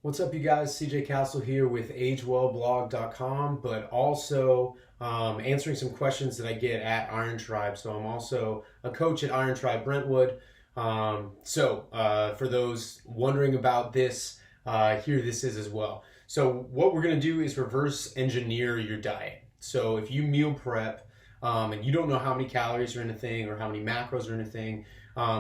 What's up, you guys? CJ Castle here with agewellblog.com, but also answering some questions that I get at Iron Tribe. So I'm also a coach at Iron Tribe Brentwood. For those wondering about this, here this is as well. So what we're going to do is reverse engineer your diet. So if you meal prep and you don't know how many calories are in a thing or how many macros are in a thing,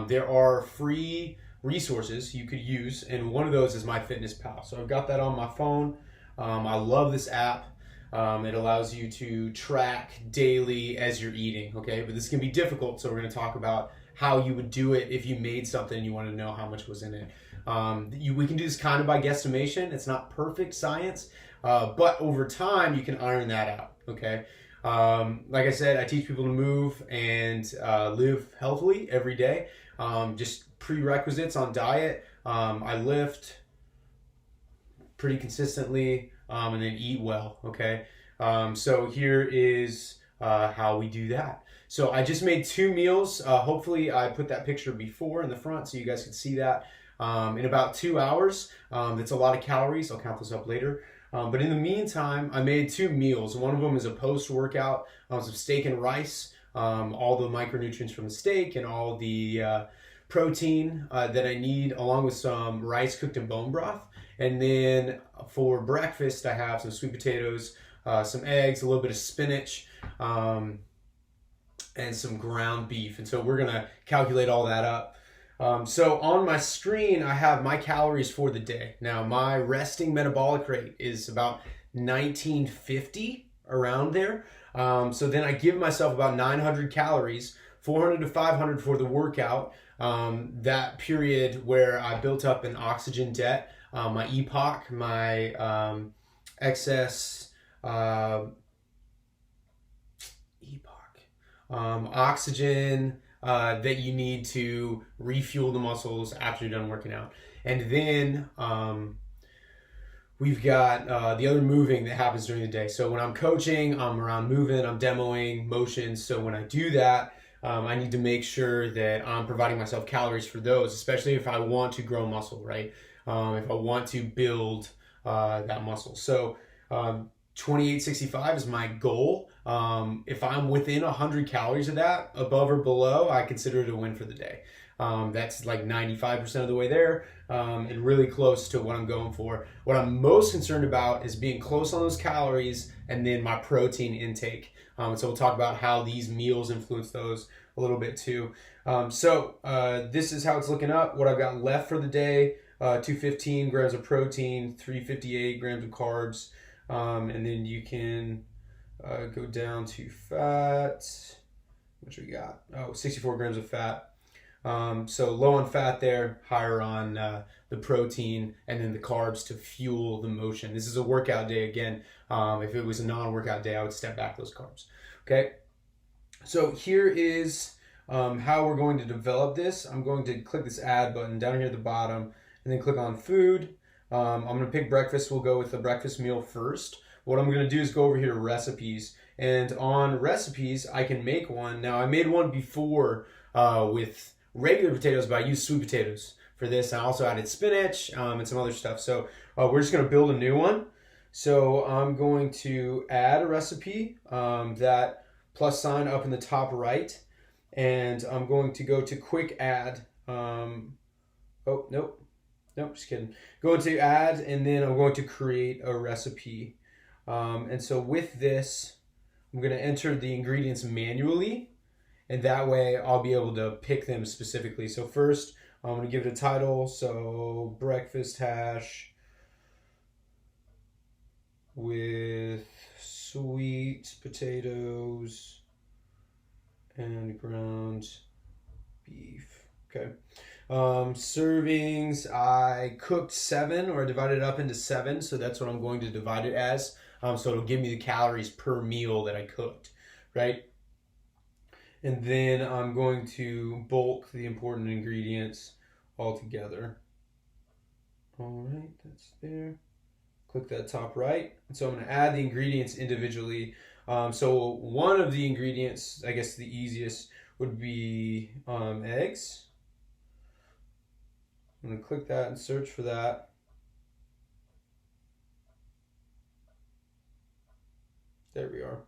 there are free resources you could use, and one of those is MyFitnessPal. So I've got that on my phone. I love this app. It allows you to track daily as you're eating, okay? But this can be difficult, so we're going to talk about how you would do it if you made something and you want to know how much was in it. We can do this kind of by guesstimation. It's not perfect science, but over time you can iron that out, okay? Like I said, I teach people to move and live healthily every day. Just prerequisites on diet. I lift pretty consistently and then eat well, okay? So here is how we do that. So I just made 2 meals. Hopefully I put that picture before in the front so you guys can see that. In about 2 hours. That's a lot of calories. I'll count those up later. But in the meantime, I made 2 meals. One of them is a post-workout, some steak and rice, all the micronutrients from the steak and all the protein that I need, along with some rice cooked in bone broth. And then for breakfast, I have some sweet potatoes, some eggs, a little bit of spinach, and some ground beef. And so we're gonna calculate all that up. So on my screen, I have my calories for the day. Now, my resting metabolic rate is about 1950, around there. So then I give myself about 900 calories, 400 to 500 for the workout. That period where I built up an oxygen debt, my EPOC, my excess oxygen that you need to refuel the muscles after you're done working out. And then we've got the other moving that happens during the day. So when I'm coaching, I'm around moving, I'm demoing motions. So when I do that, I need to make sure that I'm providing myself calories for those, especially if I want to grow muscle, right? If I want to build that muscle. So 2865 is my goal. If I'm within 100 calories of that, above or below, I consider it a win for the day. That's like 95% of the way there, and really close to what I'm going for. What I'm most concerned about is being close on those calories and then my protein intake. So we'll talk about how these meals influence those a little bit too. This is how it's looking up. What I've got left for the day, 215 grams of protein, 358 grams of carbs, and then you can go down to fat, which we got, 64 grams of fat. So low on fat there, higher on the protein, and then the carbs to fuel the motion. This is a workout day again. If it was a non-workout day, I would step back those carbs. Okay, so here is how we're going to develop this. I'm going to click this add button down here at the bottom and then click on food. I'm going to pick breakfast. We'll go with the breakfast meal first. What I'm going to do is go over here to recipes, and on recipes I can make one. Now I made one before with regular potatoes, but I used sweet potatoes for this. I also added spinach and some other stuff. So we're just going to build a new one. So I'm going to add a recipe, that plus sign up in the top right, and I'm going to go to quick add. Oh, nope, just kidding. Going to add, and then I'm going to create a recipe. And so with this, I'm going to enter the ingredients manually, and that way I'll be able to pick them specifically. So first, I'm going to give it a title. So breakfast hash with sweet potatoes and ground beef. Okay. Servings, I cooked 7, or I divided it up into 7. So that's what I'm going to divide it as. So it'll give me the calories per meal that I cooked, right? And then I'm going to bulk the important ingredients all together. All right, that's there. Click that top right. And so I'm going to add the ingredients individually. So one of the ingredients, I guess the easiest, would be eggs. I'm going to click that and search for that. There we are.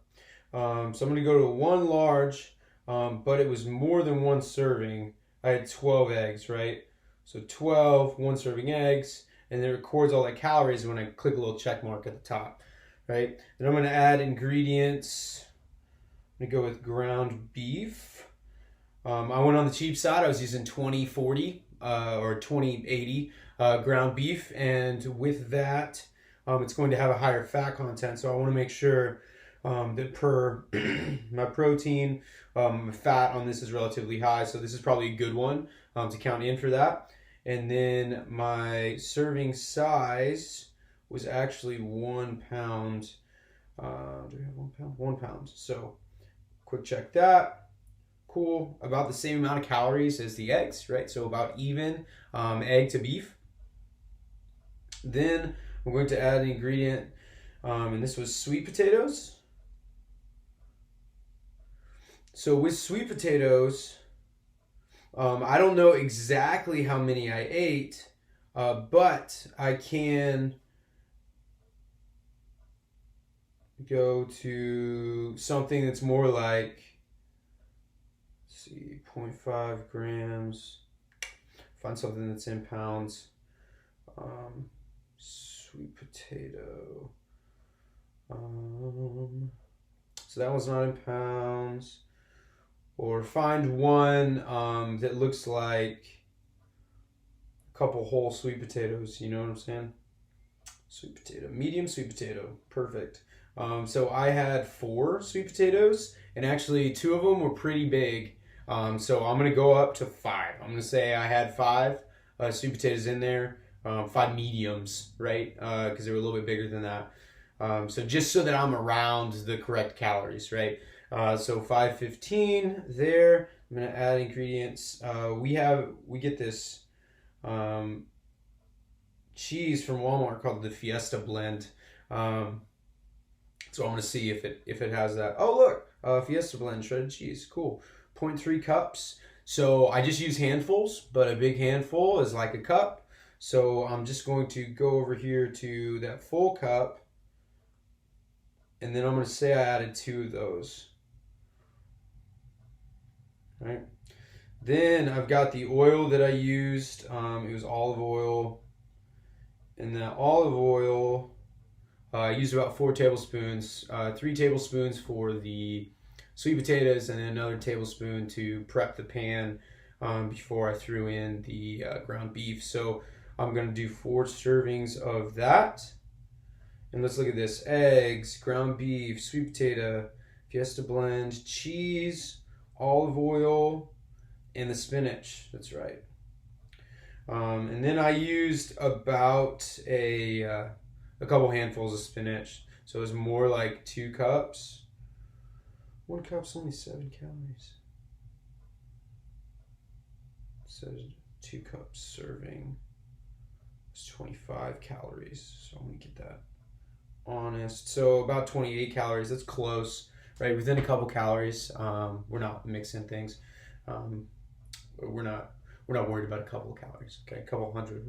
So I'm going to go to one large, but it was more than one serving. I had 12 eggs, right? So 12 one serving eggs, and it records all the calories when I click a little check mark at the top, right? Then I'm going to add ingredients. I'm going to go with ground beef. I went on the cheap side. I was using 2040 or 2080 ground beef, and with that, it's going to have a higher fat content. So I want to make sure that per my protein, fat on this is relatively high. So this is probably a good one to count in for that. And then my serving size was actually 1 pound. Do we have 1 pound? 1 pound. So quick check that. Cool. About the same amount of calories as the eggs, right? So about even egg to beef. Then I'm going to add an ingredient, and this was sweet potatoes. So with sweet potatoes, I don't know exactly how many I ate, but I can go to something that's more like, let's see, 0.5 grams. Find something that's in pounds. Sweet potato. So that one's not in pounds. Or find one that looks like a couple whole sweet potatoes. You know what I'm saying? Sweet potato, medium sweet potato, perfect. So I had 4 sweet potatoes, and actually 2 of them were pretty big. So I'm gonna go up to 5. I'm gonna say I had 5 sweet potatoes in there, 5 mediums, right? Because they were a little bit bigger than that. So just so that I'm around the correct calories, right? So 515 there. I'm gonna add ingredients. We get this cheese from Walmart called the Fiesta blend. So I'm gonna see if it has that. Oh look, Fiesta blend shredded cheese. Cool. 0.3 cups. So I just use handfuls, but a big handful is like a cup. So I'm just going to go over here to that full cup, and then I'm gonna say I added 2 of those. Right. Then I've got the oil that I used. It was olive oil. And that olive oil, I used about 4 tablespoons. 3 tablespoons for the sweet potatoes, and then another tablespoon to prep the pan before I threw in the ground beef. So I'm going to do 4 servings of that. And let's look at this. Eggs, ground beef, sweet potato, Fiesta blend, cheese, olive oil, and the spinach. That's right. And then I used about a couple handfuls of spinach. So it was more like 2 cups. 1 cup's only 7 calories. So 2 cups serving. It's 25 calories. So I'm gonna get that honest. So about 28 calories. That's close. Right, within a couple calories. We're not mixing things. We're not worried about a couple of calories. Okay, a couple hundred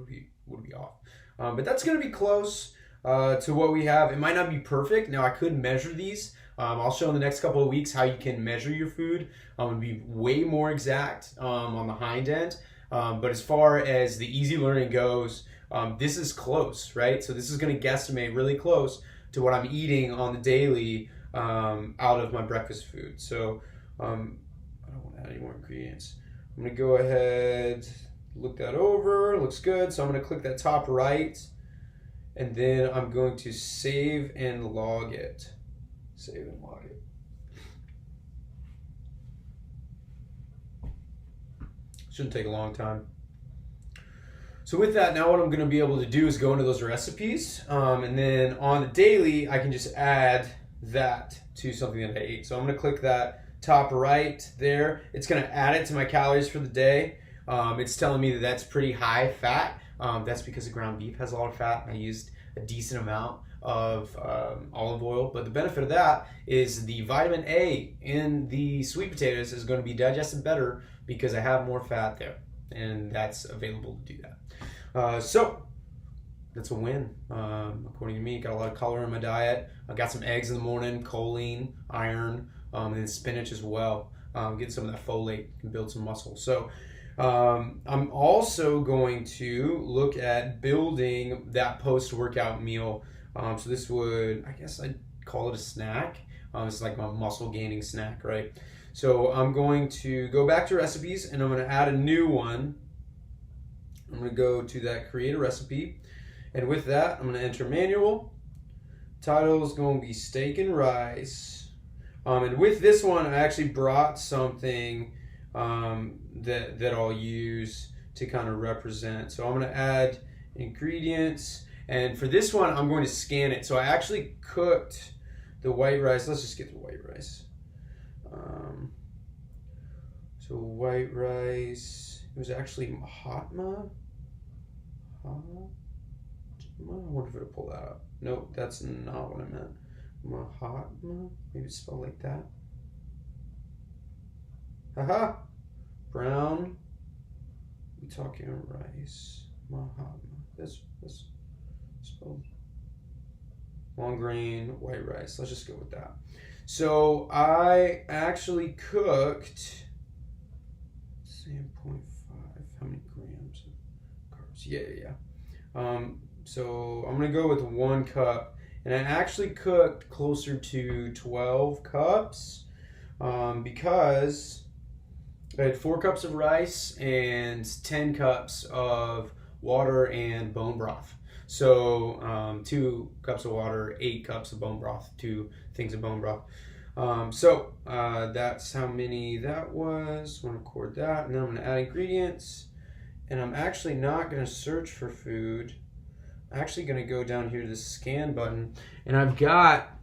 would be off. But that's gonna be close to what we have. It might not be perfect. Now I could measure these. I'll show in the next couple of weeks how you can measure your food. And be way more exact on the hind end. But as far as the easy learning goes, this is close, right? So this is gonna guesstimate really close to what I'm eating on the daily. Out of my breakfast food. So I don't want to add any more ingredients. I'm going to go ahead, look that over. Looks good. So I'm going to click that top right, and then I'm going to save and log it. Save and log it. Shouldn't take a long time. So with that, now what I'm going to be able to do is go into those recipes, and then on the daily, I can just add that to something that I ate. So I'm going to click that top right there. It's going to add it to my calories for the day. It's telling me that that's pretty high fat. That's because the ground beef has a lot of fat. I used a decent amount of olive oil, but the benefit of that is the vitamin A in the sweet potatoes is going to be digested better because I have more fat there, and that's available to do that. So that's a win, according to me. Got a lot of color in my diet. I got some eggs in the morning, choline, iron, and then spinach as well. Get some of that folate and build some muscle. So I'm also going to look at building that post-workout meal. So this would, I guess I'd call it a snack. It's like my muscle gaining snack, right? So I'm going to go back to recipes and I'm going to add a new one. I'm going to go to that create a recipe. And with that, I'm going to enter manual. Title is going to be steak and rice. And with this one, I actually brought something that I'll use to kind of represent. So I'm going to add ingredients. And for this one, I'm going to scan it. So I actually cooked the white rice. Let's just get the white rice. So white rice, it was actually Mahatma. I wonder if it'll pull that up. Nope, that's not what I meant. Mahatma, maybe it's spelled like that. Haha, brown, we talking rice, Mahatma. That's spelled long grain white rice. Let's just go with that. So I actually cooked 0.5. How many grams of carbs? Yeah. So I'm gonna go with 1 cup, and I actually cooked closer to 12 cups because I had 4 cups of rice and 10 cups of water and bone broth. So 2 cups of water, 8 cups of bone broth, 2 things of bone broth. So that's how many that was. I'm gonna record that, and then I'm gonna add ingredients. And I'm actually not gonna search for food. I'm actually gonna go down here to the scan button, and I've got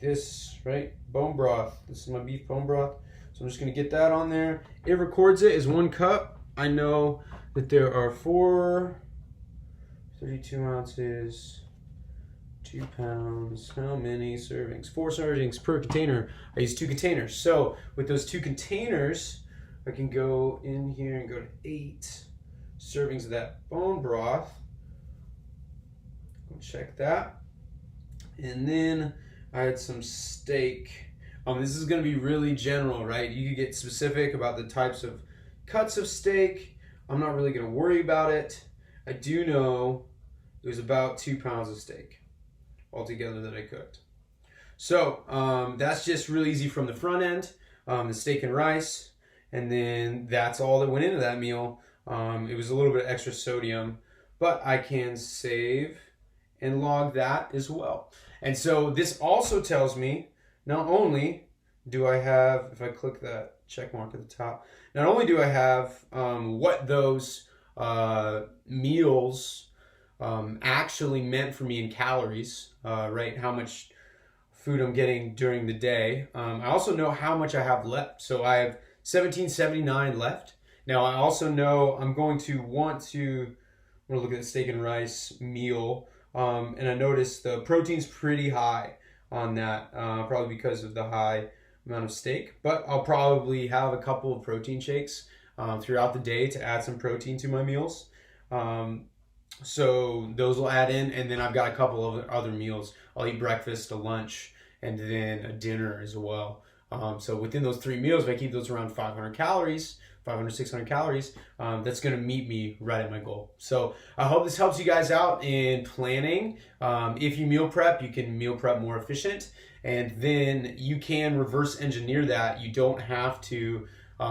this, right? Bone broth. This is my beef bone broth. So I'm just gonna get that on there. It records it as 1 cup. I know that there are 32 ounces, 2 pounds. How many servings? 4 servings per container. I use 2 containers. So with those 2 containers, I can go in here and go to 8 servings of that bone broth. Go check that. And then I had some steak. This is going to be really general, right? You could get specific about the types of cuts of steak. I'm not really going to worry about it. I do know it was about 2 pounds of steak altogether that I cooked. So that's just really easy from the front end, the steak and rice. And then that's all that went into that meal. It was a little bit extra sodium, but I can save and log that as well. And so this also tells me, not only do I have, if I click that check mark at the top, not only do I have what those meals actually meant for me in calories, right? How much food I'm getting during the day. I also know how much I have left. So I have 1779 left. Now I also know I'm going to want to look at the steak and rice meal, and I noticed the protein's pretty high on that, probably because of the high amount of steak. But I'll probably have a couple of protein shakes throughout the day to add some protein to my meals. So those will add in, and then I've got a couple of other meals. I'll eat breakfast, a lunch, and then a dinner as well. So within those 3 meals, if I keep those around 500 calories, 500, 600 calories, that's going to meet me right at my goal. So I hope this helps you guys out in planning. If you meal prep, you can meal prep more efficient, and then you can reverse engineer that. You don't have to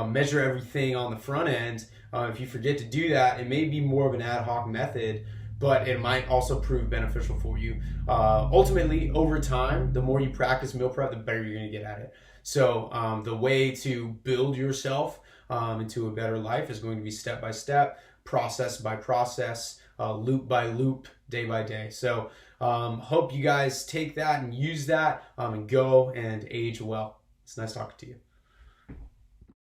measure everything on the front end. If you forget to do that, it may be more of an ad hoc method, but it might also prove beneficial for you. Ultimately, over time, the more you practice meal prep, the better you're going to get at it. So the way to build yourself into a better life is going to be step by step, process by process, loop by loop, day by day. So hope you guys take that and use that and go and age well. It's nice talking to you.